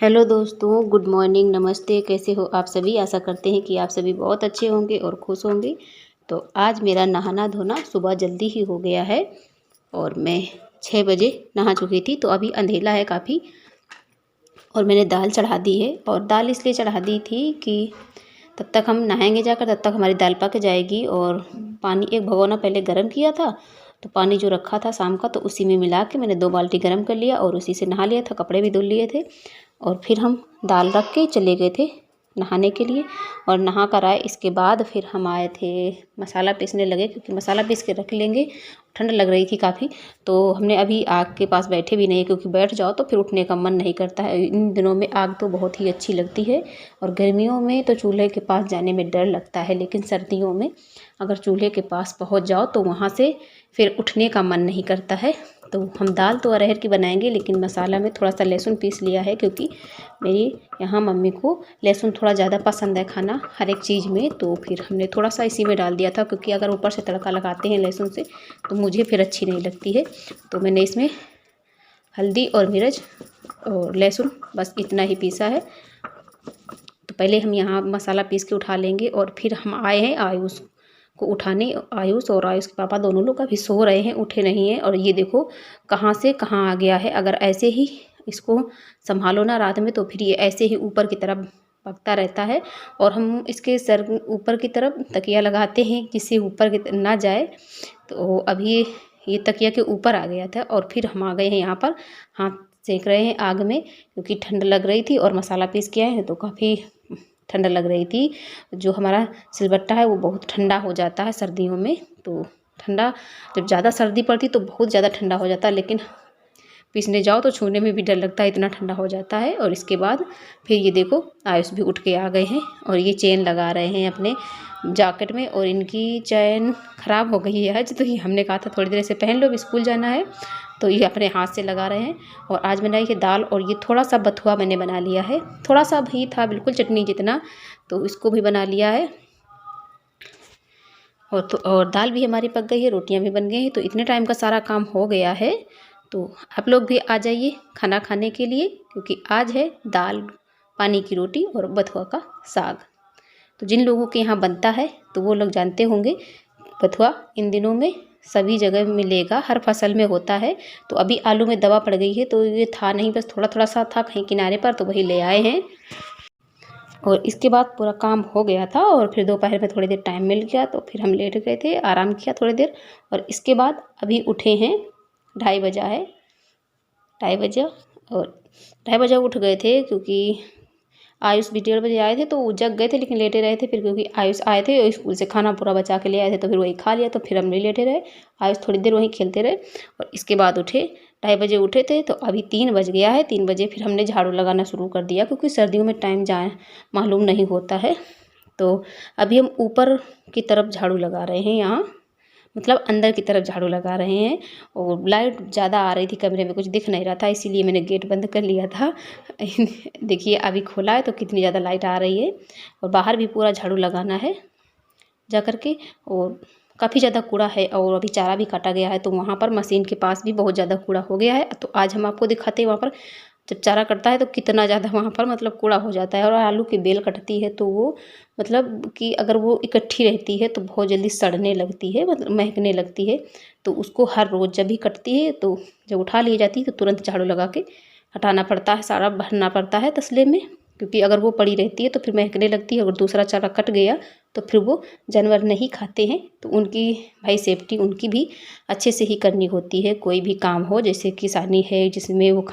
Hello दोस्तों, good morning, नमस्ते। कैसे हो आप सभी? आशा करते हैं कि आप सभी बहुत अच्छे होंगे और खुश होंगे। तो आज मेरा नहाना धोना सुबह जल्दी ही हो गया है और मैं 6 बजे नहा चुकी थी। तो अभी अंधेला है काफ़ी और मैंने दाल चढ़ा दी है। और दाल इसलिए चढ़ा दी थी कि तब तक हम नहाएंगे जाकर, तब तक हमारी दाल पक जाएगी। और पानी एक भगोना पहले गर्म किया था, तो पानी जो रखा था शाम का, तो उसी में मिला के मैंने 2 बाल्टी गर्म कर लिया और उसी से नहा लिया था। कपड़े भी धुल लिए थे और फिर हम दाल रख के चले गए थे नहाने के लिए। और नहा कर आए, इसके बाद फिर हम आए थे मसाला पीसने लगे, क्योंकि मसाला पीस के रख लेंगे। ठंड लग रही थी काफ़ी, तो हमने अभी आग के पास बैठे भी नहीं, क्योंकि बैठ जाओ तो फिर उठने का मन नहीं करता है। इन दिनों में आग तो बहुत ही अच्छी लगती है और गर्मियों में तो चूल्हे के पास जाने में डर लगता है, लेकिन सर्दियों में अगर चूल्हे के पास पहुंच जाओ तो वहाँ से फिर उठने का मन नहीं करता है। तो हम दाल तो अरहर की बनाएंगे, लेकिन मसाला में थोड़ा सा लहसुन पीस लिया है, क्योंकि मेरी यहाँ मम्मी को लहसुन थोड़ा ज़्यादा पसंद है खाना हर एक चीज़ में। तो फिर हमने थोड़ा सा इसी में डाल दिया था, क्योंकि अगर ऊपर से तड़का लगाते हैं लहसुन से तो मुझे फिर अच्छी नहीं लगती है। तो मैंने इसमें हल्दी और मिर्च और लहसुन बस इतना ही पीसा है। तो पहले हम यहाँ मसाला पीस के उठा लेंगे और फिर हम आए हैं आयुष को उठाने। आयुष और आयुष के पापा दोनों लोग अभी सो रहे हैं, उठे नहीं हैं। और ये देखो कहाँ से कहाँ आ गया है। अगर ऐसे ही इसको संभालो ना रात में, तो फिर ये ऐसे ही ऊपर की तरफ पकता रहता है। और हम इसके सर ऊपर की तरफ तकिया लगाते हैं, जिससे ऊपर की ना जाए। तो अभी ये तकिया के ऊपर आ गया था और फिर हम आ गए हैं यहाँ पर हाथ सेक रहे हैं आग में, क्योंकि ठंड लग रही थी और मसाला पीस के आए हैं तो काफ़ी ठंड लग रही थी। जो हमारा सिलबट्टा है वो बहुत ठंडा हो जाता है सर्दियों में। तो ठंडा, जब ज़्यादा सर्दी पड़ती तो बहुत ज़्यादा ठंडा हो जाता है, लेकिन पीसने जाओ तो छूने में भी डर लगता है, इतना ठंडा हो जाता है। और इसके बाद फिर ये देखो आयुष भी उठ के आ गए हैं और ये चेन लगा रहे हैं अपने जैकेट में। और इनकी चैन ख़राब हो गई है आज, तो ये हमने कहा था थोड़ी देर से पहन लो, भी स्कूल जाना है। तो ये अपने हाथ से लगा रहे हैं। और आज बनाई है दाल, और ये थोड़ा सा बथुआ मैंने बना लिया है, थोड़ा सा भी था, बिल्कुल चटनी जितना, तो इसको भी बना लिया है। और दाल भी हमारी पक गई है, रोटियां भी बन गई हैं। तो इतने टाइम का सारा काम हो गया है। तो आप लोग भी आ जाइए खाना खाने के लिए, क्योंकि आज है दाल पानी की रोटी और बथुआ का साग। तो जिन लोगों के यहाँ बनता है तो वो लोग जानते होंगे। बथुआ इन दिनों में सभी जगह मिलेगा, हर फसल में होता है। तो अभी आलू में दवा पड़ गई है, तो ये था नहीं, बस थोड़ा थोड़ा सा था कहीं किनारे पर, तो वही ले आए हैं। और इसके बाद पूरा काम हो गया था और फिर दोपहर में थोड़ी देर टाइम मिल गया, तो फिर हम लेट गए थे, आराम किया थोड़ी देर। और इसके बाद अभी उठे हैं, 2:30 बजा है, 2:30 बजे। और 2:30 बजे उठ गए थे, क्योंकि आयुष भी 1:30 बजे आए थे, तो वो जग गए थे लेकिन लेटे रहे थे। फिर क्योंकि आयुष आए थे और स्कूल से खाना पूरा बचा के ले आए थे, तो फिर वही खा लिया, तो फिर हम नहीं लेटे रहे। आयुष थोड़ी देर वहीं खेलते रहे और इसके बाद उठे। 2:30 बजे उठे थे, तो अभी 3 बज गया है। 3 बजे फिर हमने झाड़ू लगाना शुरू कर दिया, क्योंकि सर्दियों में टाइम जाए मालूम नहीं होता है। तो अभी हम ऊपर की तरफ झाड़ू लगा रहे हैं, यहाँ मतलब अंदर की तरफ झाड़ू लगा रहे हैं। और लाइट ज़्यादा आ रही थी कमरे में, कुछ दिख नहीं रहा था, इसीलिए मैंने गेट बंद कर लिया था। देखिए अभी खोला है तो कितनी ज़्यादा लाइट आ रही है। और बाहर भी पूरा झाड़ू लगाना है जा कर के। और काफ़ी ज़्यादा कूड़ा है, और अभी चारा भी काटा गया है, तो वहाँ पर मशीन के पास भी बहुत ज़्यादा कूड़ा हो गया है। तो आज हम आपको दिखाते हैं वहाँ पर जब चारा कटता है तो कितना ज़्यादा वहाँ पर मतलब कूड़ा हो जाता है। और आलू की बेल कटती है तो वो मतलब कि अगर वो इकट्ठी रहती है तो बहुत जल्दी सड़ने लगती है, मतलब महकने लगती है। तो उसको हर रोज़ जब भी कटती है, तो जब उठा ली जाती है तो तुरंत झाड़ू लगा के हटाना पड़ता है, सारा भरना पड़ता है तसले में। क्योंकि अगर वो पड़ी रहती है तो फिर महकने लगती है। अगर दूसरा चारा कट गया तो फिर वो जानवर नहीं खाते हैं। तो उनकी भाई सेफ्टी उनकी भी अच्छे से ही करनी होती है। कोई भी काम हो, जैसे किसानी है जिसमें वो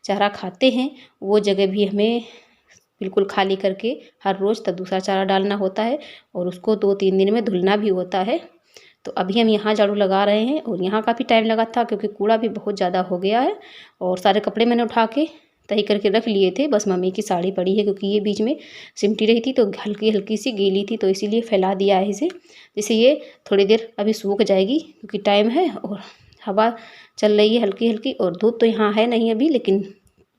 चारा खाते हैं, वो जगह भी हमें बिल्कुल खाली करके हर रोज़ तब दूसरा चारा डालना होता है। और उसको 2-3 दिन में धुलना भी होता है। तो अभी हम यहाँ झाड़ू लगा रहे हैं और यहाँ काफ़ी टाइम लगा था, क्योंकि कूड़ा भी बहुत ज़्यादा हो गया है। और सारे कपड़े मैंने उठा के तय करके रख लिए थे, बस मम्मी की साड़ी पड़ी है, क्योंकि ये बीच में सिमटी रही थी तो हल्की हल्की सी गीली थी, तो इसीलिए फैला दिया है इसे। जैसे ये थोड़ी देर अभी सूख जाएगी, क्योंकि टाइम है और हवा चल रही है हल्की हल्की। और धूप तो यहाँ है नहीं अभी, लेकिन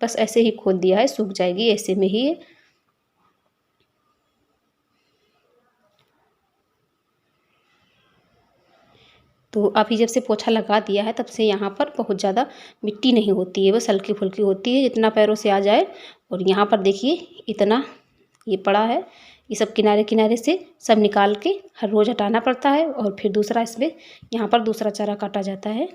बस ऐसे ही खोल दिया है, सूख जाएगी ऐसे में ही। तो अभी जब से पोछा लगा दिया है तब से यहाँ पर बहुत ज़्यादा मिट्टी नहीं होती है, बस हल्की फुल्की होती है, जितना पैरों से आ जाए। और यहाँ पर देखिए इतना ये पड़ा है, ये सब किनारे किनारे से सब निकाल के हर रोज़ हटाना पड़ता है। और फिर दूसरा इसमें यहाँ पर दूसरा चारा काटा जाता है।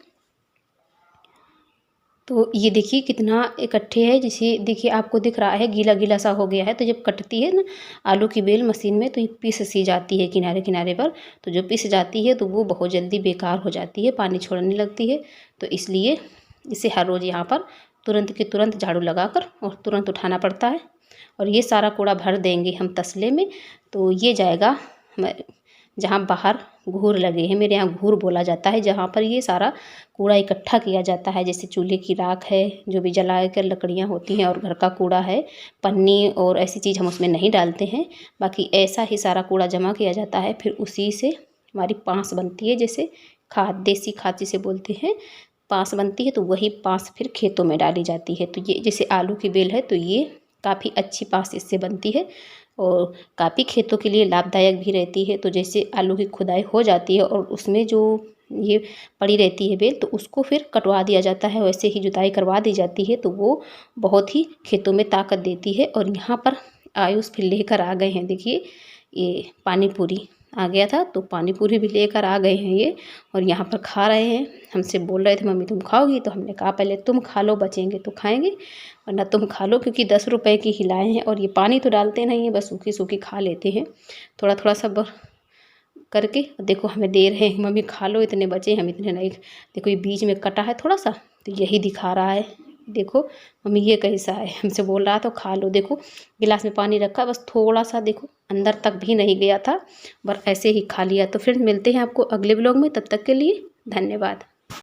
तो ये देखिए कितना इकट्ठे है, जिसे देखिए आपको दिख रहा है गीला गीला सा हो गया है। तो जब कटती है ना आलू की बेल मशीन में तो ये पीस सी जाती है किनारे किनारे पर। तो जो पीस जाती है तो वो बहुत जल्दी बेकार हो जाती है, पानी छोड़ने लगती है। तो इसलिए इसे हर रोज़ यहाँ पर तुरंत के तुरंत झाड़ू लगाकर और तुरंत उठाना पड़ता है। और ये सारा कूड़ा भर देंगे हम तसले में, तो ये जाएगा जहाँ बाहर घूर लगे हैं, मेरे यहाँ घूर बोला जाता है, जहाँ पर ये सारा कूड़ा इकट्ठा किया जाता है। जैसे चूल्हे की राख है, जो भी जला कर लकड़ियाँ होती हैं, और घर का कूड़ा है, पन्नी और ऐसी चीज़ हम उसमें नहीं डालते हैं। बाकी ऐसा ही सारा कूड़ा जमा किया जाता है। फिर उसी से हमारी पाँस बनती है, जैसे खाद, देसी खाद जिसे बोलते हैं, पाँस बनती है। तो वही पाँस फिर खेतों में डाली जाती है। तो ये जैसे आलू की बेल है तो ये काफ़ी अच्छी पाँस इससे बनती है और काफ़ी खेतों के लिए लाभदायक भी रहती है। तो जैसे आलू की खुदाई हो जाती है और उसमें जो ये पड़ी रहती है बेल, तो उसको फिर कटवा दिया जाता है, वैसे ही जुताई करवा दी जाती है। तो वो बहुत ही खेतों में ताकत देती है। और यहाँ पर आयुष फिर लेकर आ गए हैं, देखिए ये पानी पूरी आ गया था, तो पानी पूरी भी लेकर आ गए हैं ये, और यहाँ पर खा रहे हैं। हमसे बोल रहे थे मम्मी तुम खाओगी, तो हमने कहा पहले तुम खा लो, बचेंगे तो खाएंगे, वरना तुम खा लो, क्योंकि 10 रुपए की ही लाए हैं। और ये पानी तो डालते नहीं है, बस सूखी सूखी खा लेते हैं, थोड़ा थोड़ा सब करके। देखो हमें दे रहे हैं, मम्मी खा लो, इतने बचे, हम इतने नहीं। देखो ये बीच में कटा है थोड़ा सा, तो यही दिखा रहा है। देखो मम्मी ये कैसा है, हमसे बोल रहा तो खा लो। देखो गिलास में पानी रखा, बस थोड़ा सा, देखो अंदर तक भी नहीं गया था, बस ऐसे ही खा लिया। तो फिर मिलते हैं आपको अगले ब्लॉग में, तब तक के लिए धन्यवाद।